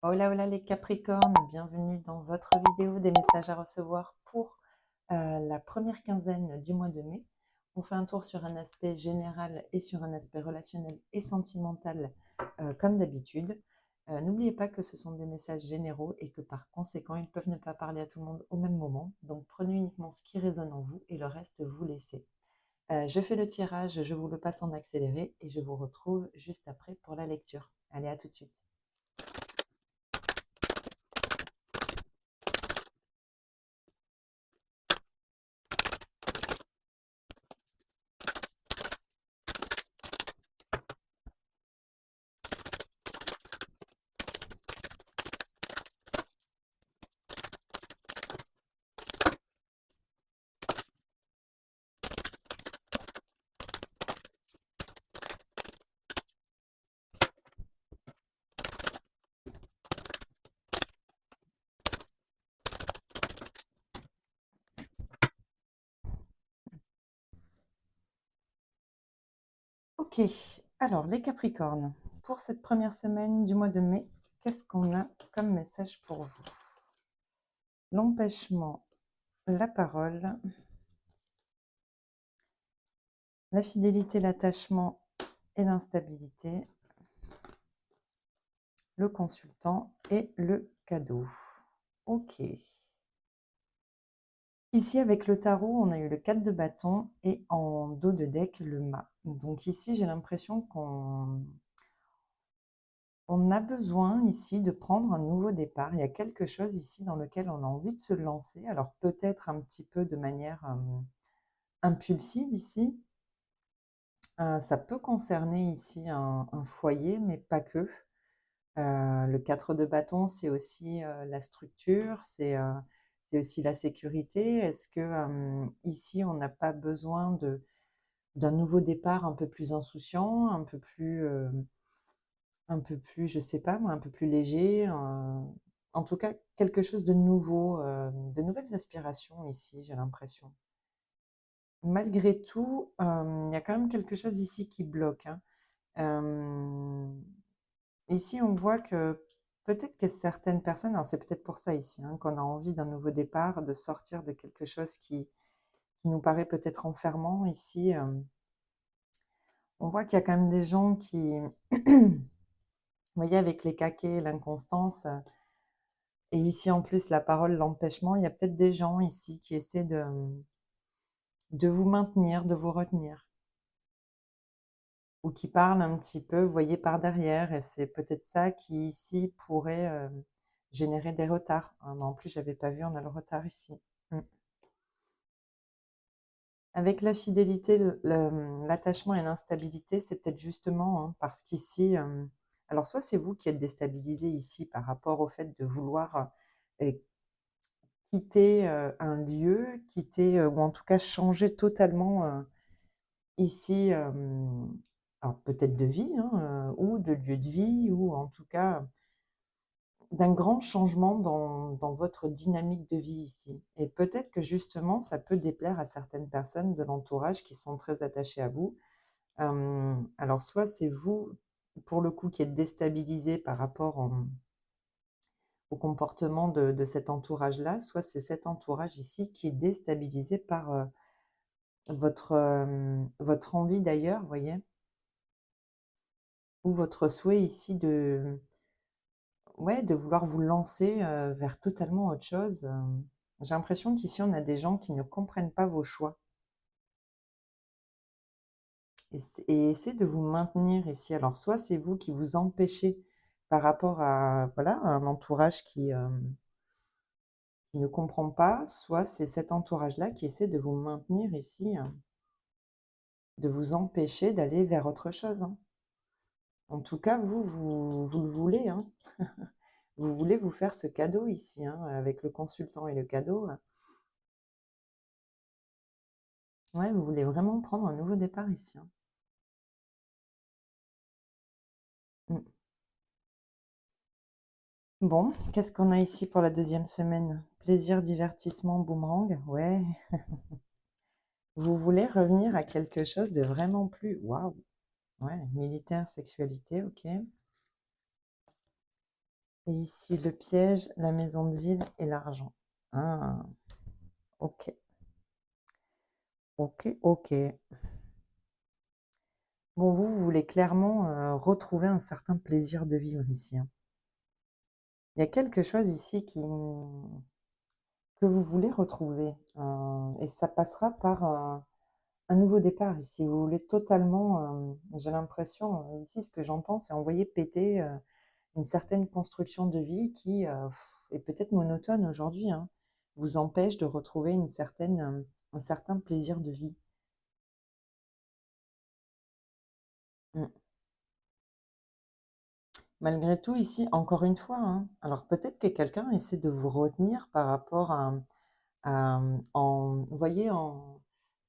Hola, hola les Capricornes, bienvenue dans votre vidéo des messages à recevoir pour la première quinzaine du mois de mai. On fait un tour sur un aspect général et sur un aspect relationnel et sentimental comme d'habitude. N'oubliez pas que ce sont des messages généraux et que par conséquent, ils peuvent ne pas parler à tout le monde au même moment. Donc prenez uniquement ce qui résonne en vous et le reste, vous laissez. Je fais le tirage, je vous le passe en accéléré et je vous retrouve juste après pour la lecture. Allez, à tout de suite. Ok, alors les Capricornes, pour cette première semaine du mois de mai, qu'est-ce qu'on a comme message pour vous? L'empêchement, la parole, la fidélité, l'attachement et l'instabilité, le consultant et le cadeau. Ok. Ici, avec le tarot, on a eu le 4 de bâton et en dos de deck, le mât. Donc ici, j'ai l'impression qu'on a besoin ici de prendre un nouveau départ. Il y a quelque chose ici dans lequel on a envie de se lancer. Alors peut-être un petit peu de manière impulsive ici. Ça peut concerner ici un foyer, mais pas que. Le 4 de bâton, c'est aussi la structure, c'est aussi la sécurité. Est-ce que ici, on n'a pas besoin d'un nouveau départ un peu plus insouciant, un peu plus, je sais pas moi, un peu plus léger, en tout cas quelque chose de nouveau, de nouvelles aspirations ici, j'ai l'impression. Malgré tout, il y a quand même quelque chose ici qui bloque, hein. Ici, on voit que peut-être que certaines personnes, alors c'est peut-être pour ça ici, hein, qu'on a envie d'un nouveau départ, de sortir de quelque chose qui nous paraît peut-être enfermant ici. On voit qu'il y a quand même des gens qui, vous voyez, avec les caquets, l'inconstance, et ici en plus la parole, l'empêchement, il y a peut-être des gens ici qui essaient de vous maintenir, de vous retenir, ou qui parlent un petit peu, vous voyez, par derrière, et c'est peut-être ça qui ici pourrait générer des retards. Ah, mais en plus, j'avais pas vu, on a le retard ici. Mm. Avec la fidélité, l'attachement et l'instabilité, c'est peut-être justement hein, parce qu'ici, alors soit c'est vous qui êtes déstabilisé ici par rapport au fait de vouloir euh, quitter un lieu, quitter, ou en tout cas changer totalement ici, alors peut-être de vie, hein, ou de lieu de vie, ou en tout cas d'un grand changement dans votre dynamique de vie ici. Et peut-être que justement, ça peut déplaire à certaines personnes de l'entourage qui sont très attachées à vous. Alors soit c'est vous, pour le coup, qui êtes déstabilisé par rapport au comportement de cet entourage-là, soit c'est cet entourage ici qui est déstabilisé par votre envie d'ailleurs, vous voyez, ou votre souhait ici ouais, de vouloir vous lancer vers totalement autre chose. J'ai l'impression qu'ici, on a des gens qui ne comprennent pas vos choix et essaient de vous maintenir ici. Alors, soit c'est vous qui vous empêchez par rapport à, voilà, à un entourage qui ne comprend pas, soit c'est cet entourage-là qui essaie de vous maintenir ici, de vous empêcher d'aller vers autre chose, hein. En tout cas, vous le voulez, hein. Vous voulez vous faire ce cadeau ici, hein, avec le consultant et le cadeau. Ouais, vous voulez vraiment prendre un nouveau départ ici, hein. Mm. Bon, qu'est-ce qu'on a ici pour la deuxième semaine? Plaisir, divertissement, boomerang. Ouais. Vous voulez revenir à quelque chose de vraiment plus... Waouh. Ouais, militaire, sexualité, ok. Et ici, le piège, la maison de ville et l'argent. Ah, ok, ok, ok. Bon, vous voulez clairement retrouver un certain plaisir de vivre ici, hein. Il y a quelque chose ici que vous voulez retrouver. Et ça passera par un nouveau départ ici. Vous voulez totalement, j'ai l'impression, ici, ce que j'entends, c'est envoyer péter une certaine construction de vie qui est peut-être monotone aujourd'hui, hein, vous empêche de retrouver un certain plaisir de vie. Mm. Malgré tout, ici, encore une fois, hein, alors peut-être que quelqu'un essaie de vous retenir par rapport vous voyez,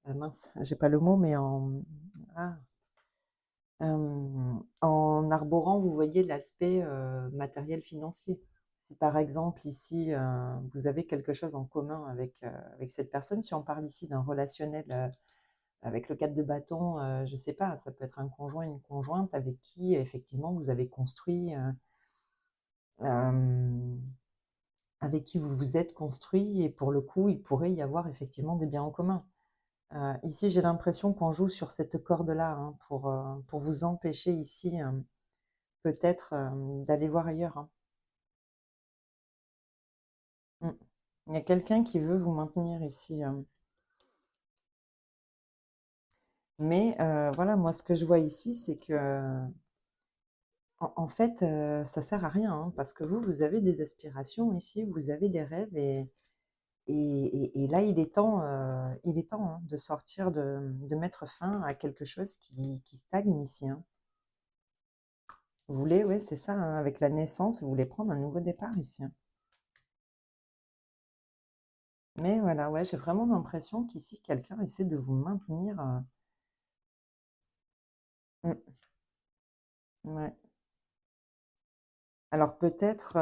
mince, j'ai pas le mot, mais ah, en arborant, vous voyez l'aspect matériel financier. Si par exemple ici, vous avez quelque chose en commun avec cette personne, si on parle ici d'un relationnel avec le 4 de bâton, je ne sais pas, ça peut être un conjoint, une conjointe avec qui effectivement vous avez construit, euh, avec qui vous vous êtes construit, et pour le coup, il pourrait y avoir effectivement des biens en commun. Ici, j'ai l'impression qu'on joue sur cette corde-là, hein, pour vous empêcher ici peut-être d'aller voir ailleurs, hein. Mm. Il y a quelqu'un qui veut vous maintenir ici. Mais voilà, moi, ce que je vois ici, c'est que, en fait, ça sert à rien, hein, parce que vous avez des aspirations ici, vous avez des rêves, et là, il est temps, hein, de sortir, de mettre fin à quelque chose qui stagne ici, hein. Vous voulez, oui, c'est ça, hein, avec la naissance, vous voulez prendre un nouveau départ ici, hein. Mais voilà, ouais, j'ai vraiment l'impression qu'ici, quelqu'un essaie de vous maintenir. Mm, ouais. Alors peut-être,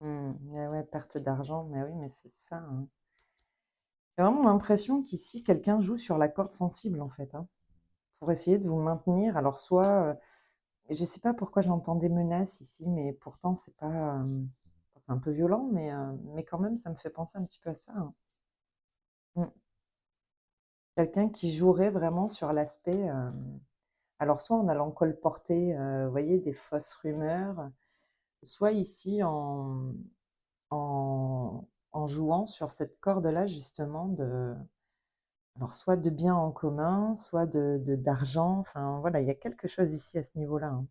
ouais, ouais, perte d'argent, mais oui, mais c'est ça, hein. J'ai vraiment l'impression qu'ici, quelqu'un joue sur la corde sensible, en fait, hein, pour essayer de vous maintenir. Alors soit, je ne sais pas pourquoi j'entends des menaces ici, mais pourtant c'est pas, c'est un peu violent, mais quand même, ça me fait penser un petit peu à ça, hein. Mm. Quelqu'un qui jouerait vraiment sur l'aspect, alors soit en allant colporter, vous voyez, des fausses rumeurs, soit ici en jouant sur cette corde-là justement alors soit de biens en commun, soit d'argent, enfin voilà, il y a quelque chose ici à ce niveau-là, hein.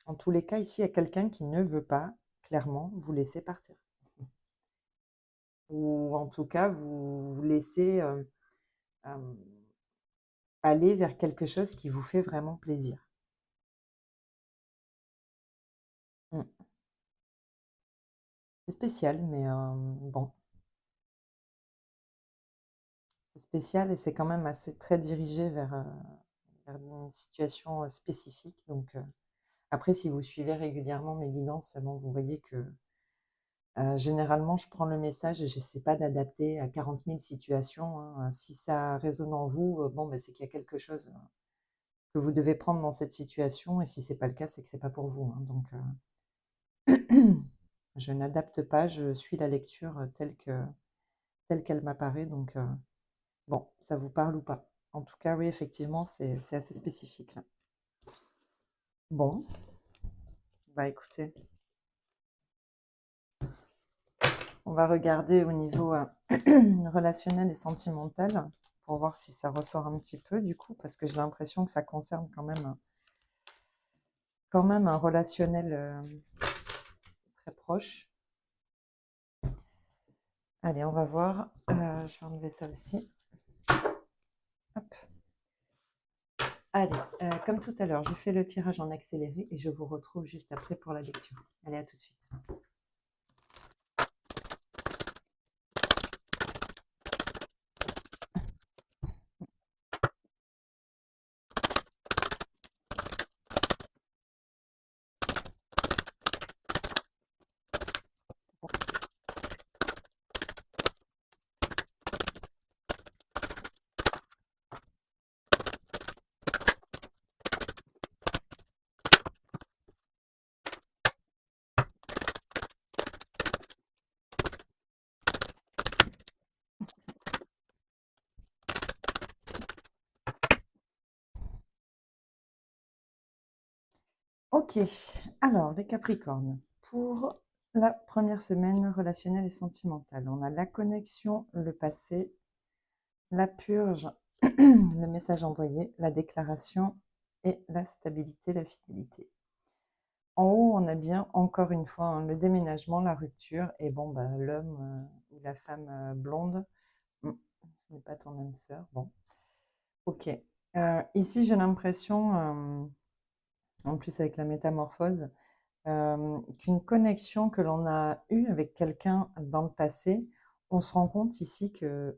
En tous les cas, ici, il y a quelqu'un qui ne veut pas clairement vous laisser partir. Ou en tout cas, vous laisser aller vers quelque chose qui vous fait vraiment plaisir. Mm. C'est spécial, mais bon, c'est spécial et c'est quand même assez très dirigé vers une situation spécifique. Donc, après, si vous suivez régulièrement mes guidances, bon, vous voyez que généralement, je prends le message et j'essaie pas d'adapter à 40 000 situations, hein. Si ça résonne en vous, bon, ben, c'est qu'il y a quelque chose que vous devez prendre dans cette situation, et si c'est pas le cas, c'est que c'est pas pour vous, hein. Donc, je n'adapte pas, je suis la lecture telle qu'elle m'apparaît. Donc, bon, ça vous parle ou pas? En tout cas, oui, effectivement, c'est assez spécifique là. Bon, bah écoutez, on va regarder au niveau relationnel et sentimental pour voir si ça ressort un petit peu du coup, parce que j'ai l'impression que ça concerne quand même un relationnel très proche. Allez, on va voir. Je vais enlever ça aussi. Hop. Allez, comme tout à l'heure, je fais le tirage en accéléré et je vous retrouve juste après pour la lecture. Allez, à tout de suite. OK. Alors, les Capricornes, pour la première semaine relationnelle et sentimentale, on a la connexion, le passé, la purge, le message envoyé, la déclaration et la stabilité, la fidélité. En haut, on a bien, encore une fois, hein, le déménagement, la rupture et bon, bah, l'homme ou la femme blonde. Hmm, ce n'est pas ton âme sœur. Bon, OK. Ici, j'ai l'impression, en plus avec la métamorphose, qu'une connexion que l'on a eue avec quelqu'un dans le passé, on se rend compte ici que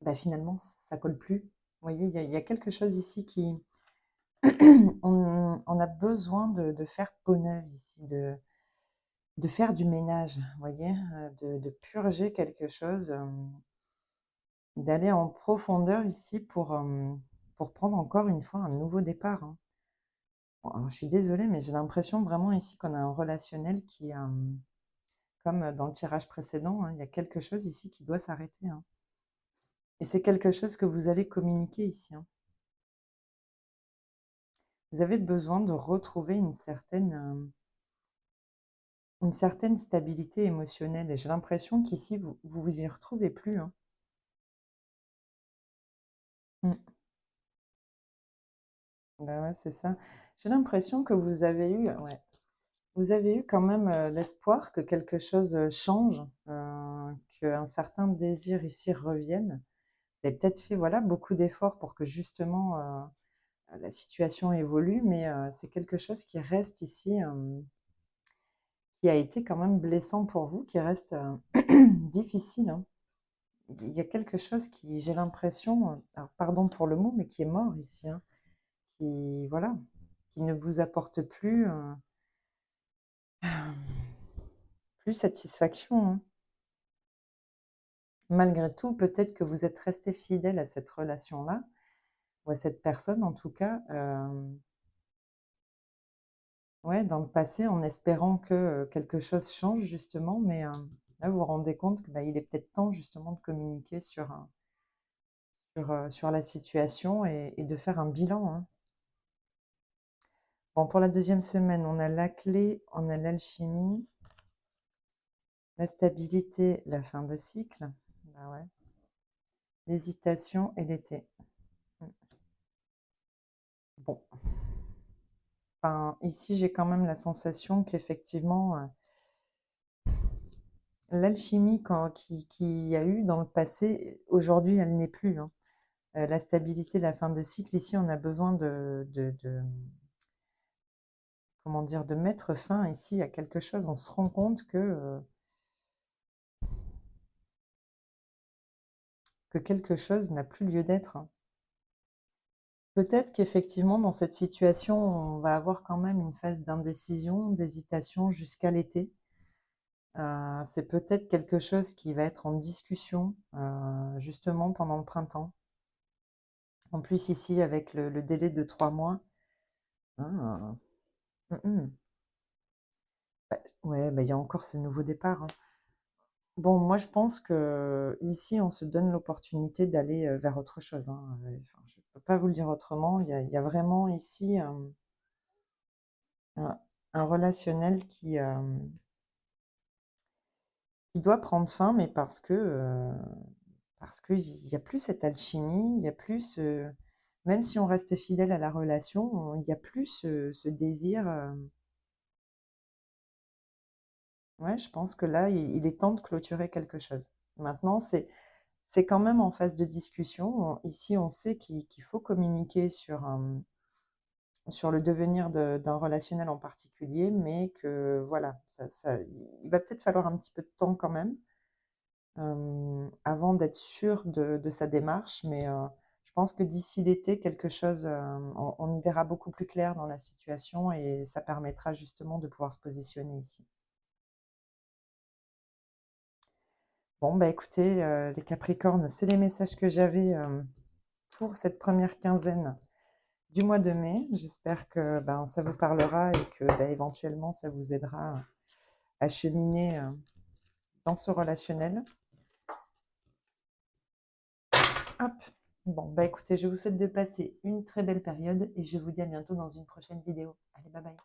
bah, finalement, ça colle plus. Vous voyez, il y a quelque chose ici qui... on a besoin de faire peau neuve ici, de faire du ménage, vous voyez, de purger quelque chose, d'aller en profondeur ici pour prendre encore une fois un nouveau départ, hein. Bon, alors, je suis désolée, mais j'ai l'impression vraiment ici qu'on a un relationnel qui, comme dans le tirage précédent, hein, il y a quelque chose ici qui doit s'arrêter, hein. Et c'est quelque chose que vous allez communiquer ici, hein. Vous avez besoin de retrouver une certaine stabilité émotionnelle. Et j'ai l'impression qu'ici, vous y retrouvez plus, hein. Mm. Bah ouais, c'est ça. J'ai l'impression que vous avez eu, ouais, vous avez eu quand même l'espoir que quelque chose change, qu'un certain désir ici revienne. Vous avez peut-être fait voilà, beaucoup d'efforts pour que justement la situation évolue, mais c'est quelque chose qui reste ici, qui a été quand même blessant pour vous, qui reste difficile, hein. Il y a quelque chose qui, j'ai l'impression, alors pardon pour le mot, mais qui est mort ici, hein, qui, voilà, qui ne vous apporte plus, plus satisfaction, hein. Malgré tout, peut-être que vous êtes resté fidèle à cette relation-là, ou à cette personne en tout cas, ouais, dans le passé, en espérant que quelque chose change justement, mais là, vous vous rendez compte que bah, il est peut-être temps justement de communiquer sur la situation et de faire un bilan, hein. Bon, pour la deuxième semaine, on a la clé, on a l'alchimie, la stabilité, la fin de cycle, bah ouais, l'hésitation et l'été. Mm. Bon, enfin, ici, j'ai quand même la sensation qu'effectivement, l'alchimie qu'il y a eu dans le passé, aujourd'hui, elle n'est plus, hein. La stabilité, la fin de cycle, ici, on a besoin comment dire, de mettre fin ici à quelque chose. On se rend compte que quelque chose n'a plus lieu d'être, hein. Peut-être qu'effectivement, dans cette situation, on va avoir quand même une phase d'indécision, d'hésitation jusqu'à l'été. C'est peut-être quelque chose qui va être en discussion, justement pendant le printemps. En plus, ici, avec le délai de 3 mois. Ah, bah, ouais, bah, il y a encore ce nouveau départ, hein. Bon, moi, je pense que ici, on se donne l'opportunité d'aller vers autre chose, hein. Enfin, je ne peux pas vous le dire autrement. Il y a vraiment ici un, un relationnel qui doit prendre fin, mais parce qu'il n'y a plus cette alchimie, il y a plus même si on reste fidèle à la relation, il n'y a plus ce désir. Ouais, je pense que là, il est temps de clôturer quelque chose. Maintenant, c'est quand même en phase de discussion. Ici, on sait qu'il faut communiquer sur le devenir d'un relationnel en particulier, mais que voilà, il va peut-être falloir un petit peu de temps quand même avant d'être sûr de sa démarche. Mais je pense que d'ici l'été, quelque chose, on y verra beaucoup plus clair dans la situation et ça permettra justement de pouvoir se positionner ici. Bon, bah écoutez, les Capricornes, c'est les messages que j'avais pour cette première quinzaine du mois de mai. J'espère que ben, ça vous parlera et que ben, éventuellement ça vous aidera à cheminer dans ce relationnel. Hop. Bon, bah écoutez, je vous souhaite de passer une très belle période et je vous dis à bientôt dans une prochaine vidéo. Allez, bye bye.